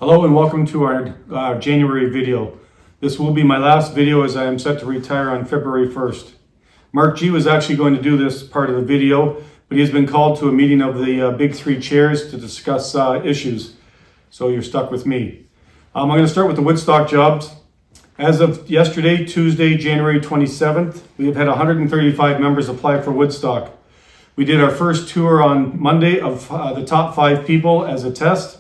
Hello and welcome to our January video. This will be my last video as I am set to retire on February 1st. Mark G was actually going to do this part of the video, but he has been called to a meeting of the big three chairs to discuss issues. So you're stuck with me. I'm going to start with the Woodstock jobs. As of yesterday, Tuesday, January 27th, we have had 135 members apply for Woodstock. We did our first tour on Monday of the top 5 people as a test.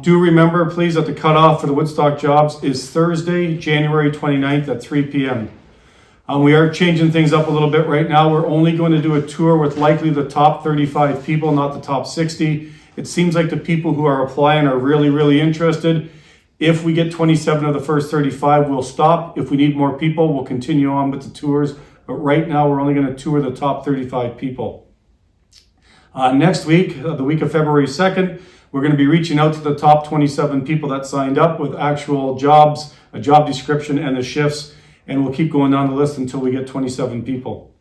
Do remember, please, that the cutoff for the Woodstock jobs is Thursday, January 29th at 3 p.m. We are changing things up a little bit right now. We're only going to do a tour with likely the top 35 people, not the top 60. It seems like the people who are applying are really interested. If we get 27 of the first 35, we'll stop. If we need more people, we'll continue on with the tours. But right now, we're only going to tour the top 35 people. Next week, the week of February 2nd, we're going to be reaching out to the top 27 people that signed up with actual jobs, a job description, and the shifts. And we'll keep going down the list until we get 27 people.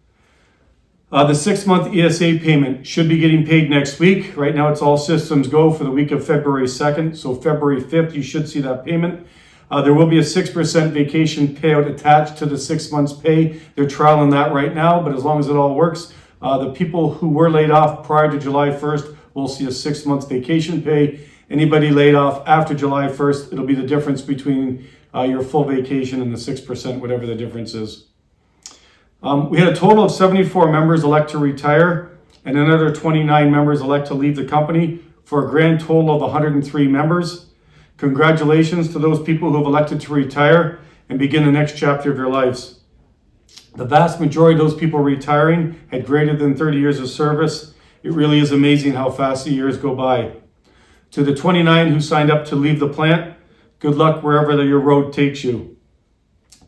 The 6-month ESA payment should be getting paid next week. Right now, it's all systems go for the week of February 2nd. So February 5th, you should see that payment. There will be a 6% vacation payout attached to the 6 months pay. They're trialing that right now, but as long as it all works, the people who were laid off prior to July 1st will see a 6 months vacation pay. Anybody laid off after July 1st, it'll be the difference between your full vacation and the 6%, whatever the difference is. We had a total of 74 members elect to retire, and another 29 members elect to leave the company for a grand total of 103 members. Congratulations to those people who have elected to retire and begin the next chapter of your lives. The vast majority of those people retiring had greater than 30 years of service. It really is amazing how fast the years go by. To the 29 who signed up to leave the plant, good luck wherever your road takes you.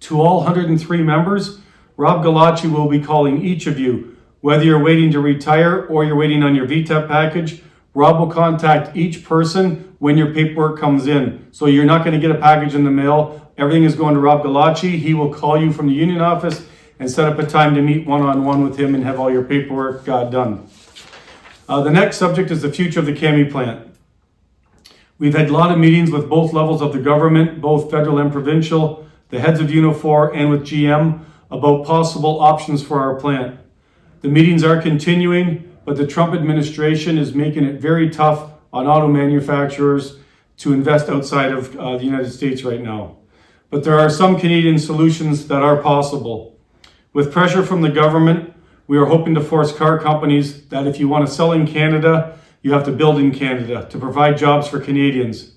To all 103 members, Rob Galacci will be calling each of you. Whether you're waiting to retire or you're waiting on your VTEP package, Rob will contact each person when your paperwork comes in. So you're not going to get a package in the mail. Everything is going to Rob Galacci. He will call you from the union office and set up a time to meet one-on-one with him and have all your paperwork done. The next subject is the future of the Cammy plant. We've had a lot of meetings with both levels of the government, both federal and provincial, the heads of Unifor and with GM about possible options for our plant. The meetings are continuing, but the Trump administration is making it very tough on auto manufacturers to invest outside of the United States right now. But there are some Canadian solutions that are possible. With pressure from the government, we are hoping to force car companies that if you want to sell in Canada, you have to build in Canada to provide jobs for Canadians.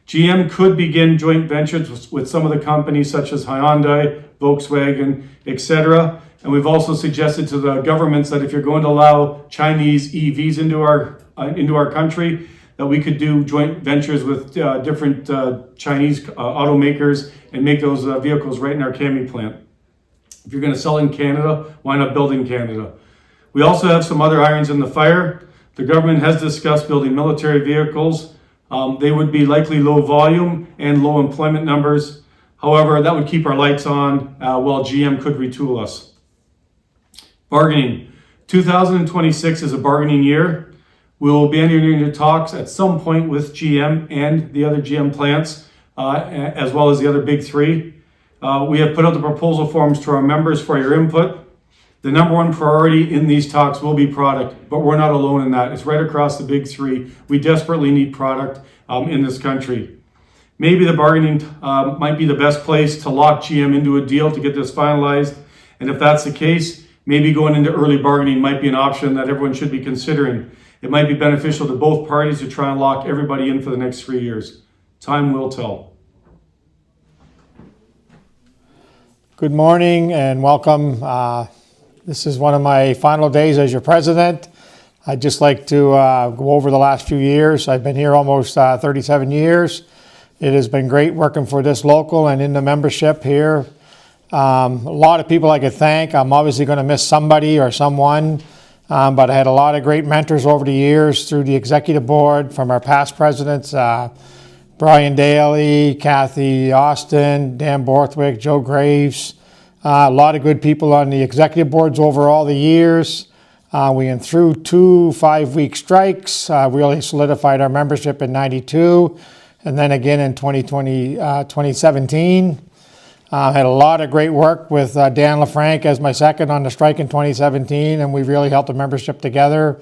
GM could begin joint ventures with some of the companies such as Hyundai, Volkswagen, etc. And we've also suggested to the governments that if you're going to allow Chinese EVs into our country, that we could do joint ventures with different Chinese automakers and make those vehicles right in our Cammy plant. If you're going to sell in Canada, why not build in Canada? We also have some other irons in the fire. The government has discussed building military vehicles. They would be likely low volume and low employment numbers. However, that would keep our lights on while GM could retool us. Bargaining. 2026 is a bargaining year. We will be entering into talks at some point with GM and the other GM plants, as well as the other big three. We have put out the proposal forms to our members for your input. The number one priority in these talks will be product, but we're not alone in that. It's right across the big three. We desperately need product in this country. Maybe the bargaining might be the best place to lock GM into a deal to get this finalized. And if that's the case, maybe going into early bargaining might be an option that everyone should be considering. It might be beneficial to both parties to try and lock everybody in for the next 3 years. Time will tell. Good morning and welcome. This is one of my final days as your president. I'd just like to go over the last few years. I've been here almost 37 years. It has been great working for this local and in the membership here. A lot of people I could thank. I'm obviously going to miss somebody or someone, but I had a lot of great mentors over the years through the executive board from our past presidents, Brian Daly, Kathy Austin, Dan Borthwick, Joe Graves. A lot of good people on the executive boards over all the years. We went through 2 5-week strikes, really solidified our membership in '92. and then again in 2017. Had a lot of great work with Dan LaFranc as my second on the strike in 2017, and we've really helped the membership together.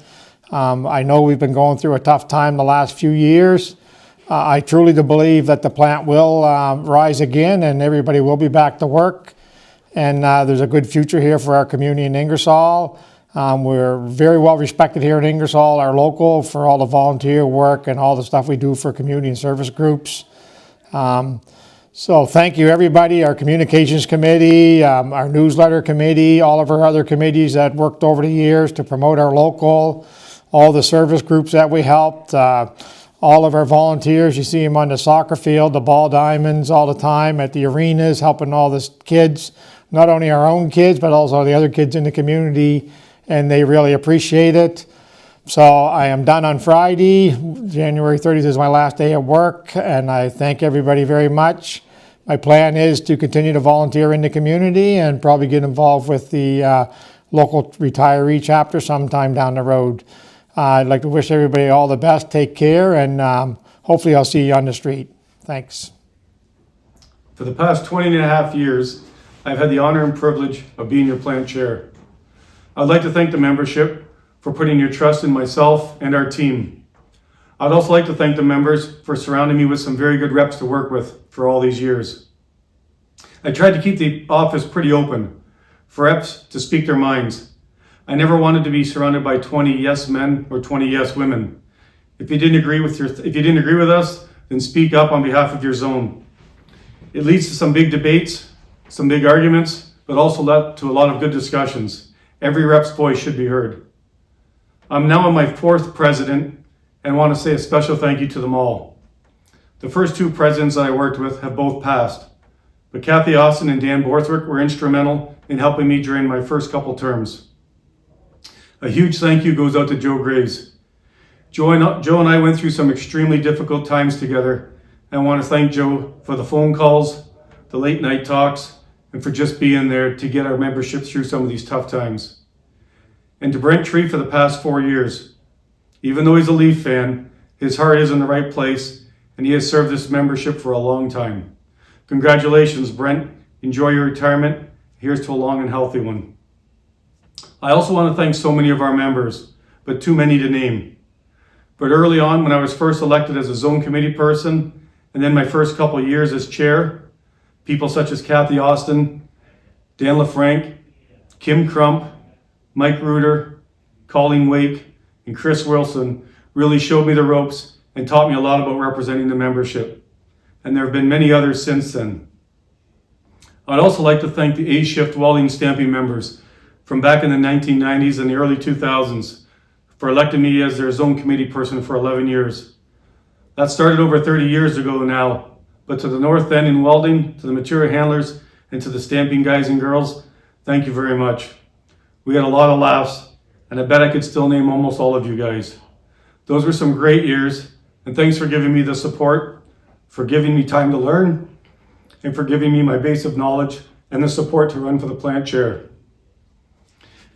I know we've been going through a tough time the last few years. I truly do believe that the plant will rise again and everybody will be back to work. And there's a good future here for our community in Ingersoll. We're very well respected here in Ingersoll, our local, for all the volunteer work and all the stuff we do for community and service groups. So thank you, everybody, our communications committee, our newsletter committee, all of our other committees that worked over the years to promote our local, all the service groups that we helped, all of our volunteers. You see them on the soccer field, the ball diamonds all the time, at the arenas, helping all the kids, not only our own kids, but also the other kids in the community, and they really appreciate it. So I am done on Friday. January 30th is my last day at work, and I thank everybody very much. My plan is to continue to volunteer in the community and probably get involved with the local retiree chapter sometime down the road. I'd like to wish everybody all the best. Take care, and hopefully I'll see you on the street. Thanks. For the past 20 and a half years, I've had the honor and privilege of being your plant chair. I'd like to thank the membership for putting your trust in myself and our team. I'd also like to thank the members for surrounding me with some very good reps to work with for all these years. I tried to keep the office pretty open for reps to speak their minds. I never wanted to be surrounded by 20 yes men or 20 yes women. If you didn't agree with us, then speak up on behalf of your zone. It leads to some big debates, some big arguments, but also led to a lot of good discussions. Every rep's voice should be heard. I'm now on my 4th president and want to say a special thank you to them all. The first 2 presidents that I worked with have both passed, but Kathy Austin and Dan Borthwick were instrumental in helping me during my first couple terms. A huge thank you goes out to Joe Graves. Joe and I went through some extremely difficult times together, and I want to thank Joe for the phone calls, the late night talks, and for just being there to get our membership through some of these tough times. And to Brent Tree for the past 4 years. Even though he's a Leaf fan, his heart is in the right place, and he has served this membership for a long time. Congratulations, Brent. Enjoy your retirement. Here's to a long and healthy one. I also want to thank so many of our members, but too many to name. But early on, when I was first elected as a zone committee person, and then my first couple of years as chair, people such as Kathy Austin, Dan LaFranc, Kim Crump, Mike Reuter, Colleen Wake, and Chris Wilson really showed me the ropes and taught me a lot about representing the membership. And there have been many others since then. I'd also like to thank the A-Shift welding stamping members from back in the 1990s and the early 2000s for electing me as their zone committee person for 11 years. That started over 30 years ago now, but to the North End in welding, to the material handlers, and to the stamping guys and girls, thank you very much. We had a lot of laughs, and I bet I could still name almost all of you guys. Those were some great years, and thanks for giving me the support, for giving me time to learn, and for giving me my base of knowledge and the support to run for the plant chair.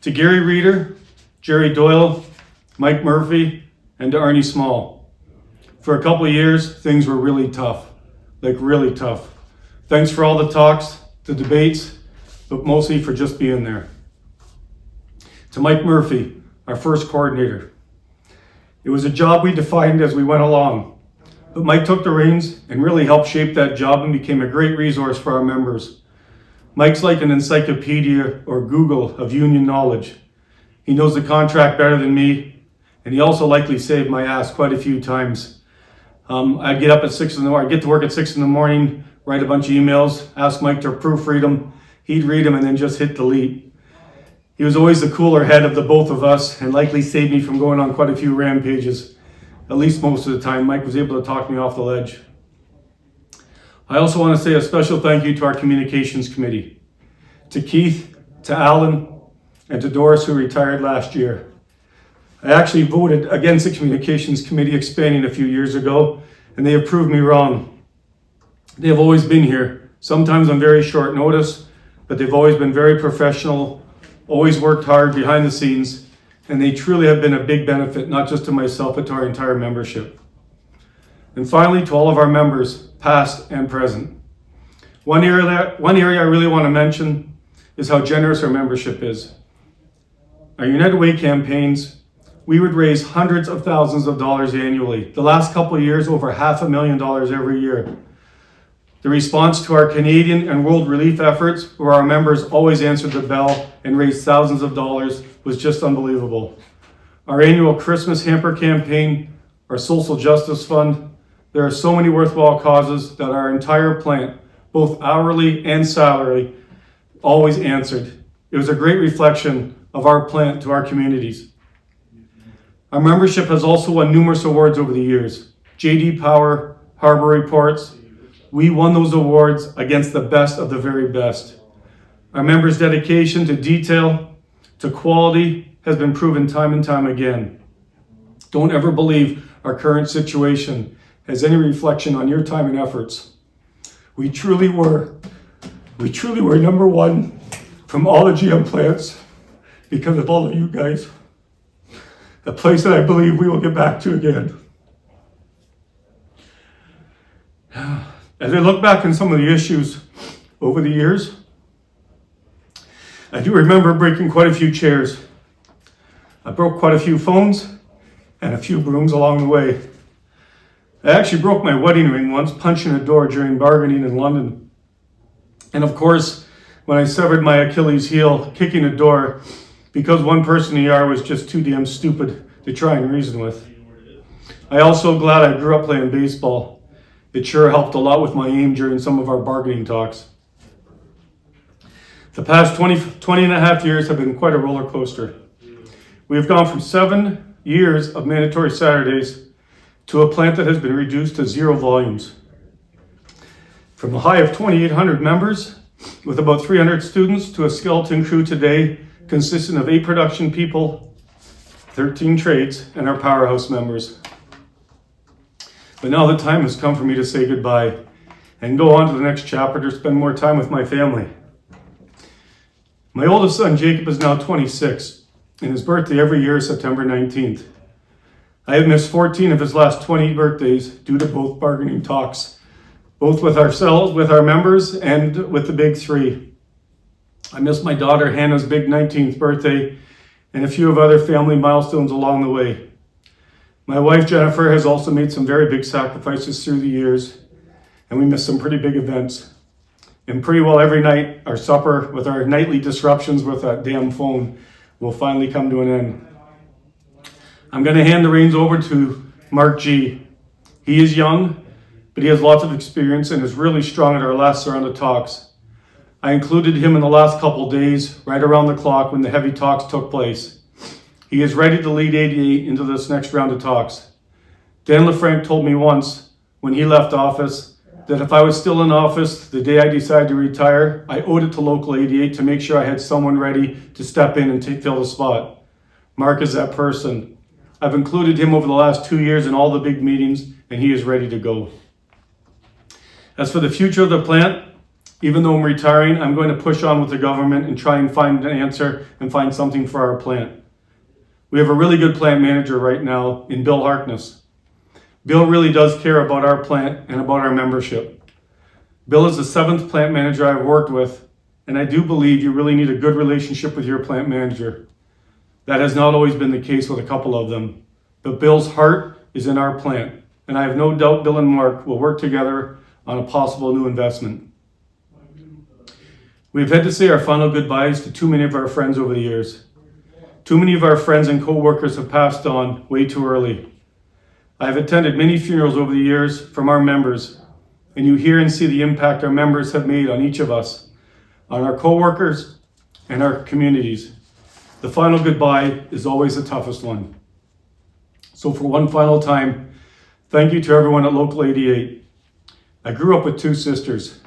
To Gary Reeder, Jerry Doyle, Mike Murphy, and to Arnie Small. For a couple of years, things were really tough, like really tough. Thanks for all the talks, the debates, but mostly for just being there. To Mike Murphy, our first coordinator. It was a job we defined as we went along, but Mike took the reins and really helped shape that job and became a great resource for our members. Mike's like an encyclopedia or Google of union knowledge. He knows the contract better than me, and he also likely saved my ass quite a few times. I'd get up at 6 in the morning, I'd get to work at 6 in the morning, write a bunch of emails, ask Mike to proofread them. He'd read them and then just hit delete. He was always the cooler head of the both of us and likely saved me from going on quite a few rampages. At least most of the time, Mike was able to talk me off the ledge. I also want to say a special thank you to our communications committee, to Keith, to Alan, and to Doris, who retired last year. I actually voted against the communications committee expanding a few years ago, and they have proved me wrong. They have always been here, sometimes on very short notice, but they've always been very professional, always worked hard behind the scenes, and they truly have been a big benefit, not just to myself, but to our entire membership. And finally, to all of our members, past and present. One area I really want to mention is how generous our membership is. Our United Way campaigns, we would raise hundreds of thousands of dollars annually. The last couple of years, over $500,000 every year. The response to our Canadian and world relief efforts, where our members always answered the bell and raised thousands of dollars, was just unbelievable. Our annual Christmas hamper campaign, our social justice fund, there are so many worthwhile causes that our entire plant, both hourly and salary, always answered. It was a great reflection of our plant to our communities. Our membership has also won numerous awards over the years. J.D. Power, Harbor Reports. We won those awards against the best of the very best. Our members' dedication to detail, to quality, has been proven time and time again. Don't ever believe our current situation has any reflection on your time and efforts. We truly were number one from all the GM plants because of all of you guys. A place that I believe we will get back to again. As I look back on some of the issues over the years, I do remember breaking quite a few chairs. I broke quite a few phones and a few brooms along the way. I actually broke my wedding ring once punching a door during bargaining in London. And of course, when I severed my Achilles heel kicking a door because one person in the ER was just too damn stupid to try and reason with. I also glad I grew up playing baseball. It sure helped a lot with my aim during some of our bargaining talks. The past 20 and a half years have been quite a roller coaster. We have gone from 7 years of mandatory Saturdays to a plant that has been reduced to 0 volumes. From a high of 2,800 members with about 300 students to a skeleton crew today consisting of 8 production people, 13 trades, and our powerhouse members. But now the time has come for me to say goodbye and go on to the next chapter to spend more time with my family. My oldest son, Jacob, is now 26, and his birthday every year is September 19th. I have missed 14 of his last 20 birthdays due to both bargaining talks, both with ourselves, with our members, and with the big 3. I missed my daughter Hannah's big 19th birthday and a few of other family milestones along the way. My wife Jennifer has also made some very big sacrifices through the years, and we missed some pretty big events. And pretty well every night, our supper with our nightly disruptions with that damn phone will finally come to an end. I'm going to hand the reins over to Mark G. He is young, but he has lots of experience and is really strong at our last round of talks. I included him in the last couple days, right around the clock when the heavy talks took place. He is ready to lead 88 into this next round of talks. Dan LaFranc told me once, when he left office, that if I was still in office the day I decided to retire, I owed it to Local 88 to make sure I had someone ready to step in and fill the spot. Mark is that person. I've included him over the last 2 years in all the big meetings, and he is ready to go. As for the future of the plant, even though I'm retiring, I'm going to push on with the government and try and find an answer and find something for our plant. We have a really good plant manager right now in Bill Harkness. Bill really does care about our plant and about our membership. Bill is the 7th plant manager I've worked with, and I do believe you really need a good relationship with your plant manager. That has not always been the case with a couple of them, but Bill's heart is in our plant, and I have no doubt Bill and Mark will work together on a possible new investment. We've had to say our final goodbyes to too many of our friends over the years. Too many of our friends and co-workers have passed on way too early. I have attended many funerals over the years from our members, and you hear and see the impact our members have made on each of us, on our co-workers, and our communities. The final goodbye is always the toughest one. So for one final time, thank you to everyone at Local 88. I grew up with 2 sisters,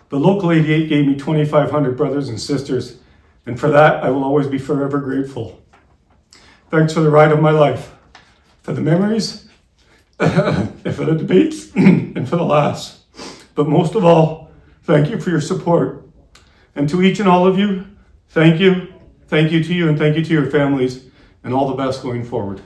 but Local 88 gave me 2,500 brothers and sisters, and for that I will always be forever grateful. Thanks for the ride of my life, for the memories, and for the debates, and for the laughs. But most of all, thank you for your support. And to each and all of you, thank you to you, and thank you to your families, and all the best going forward.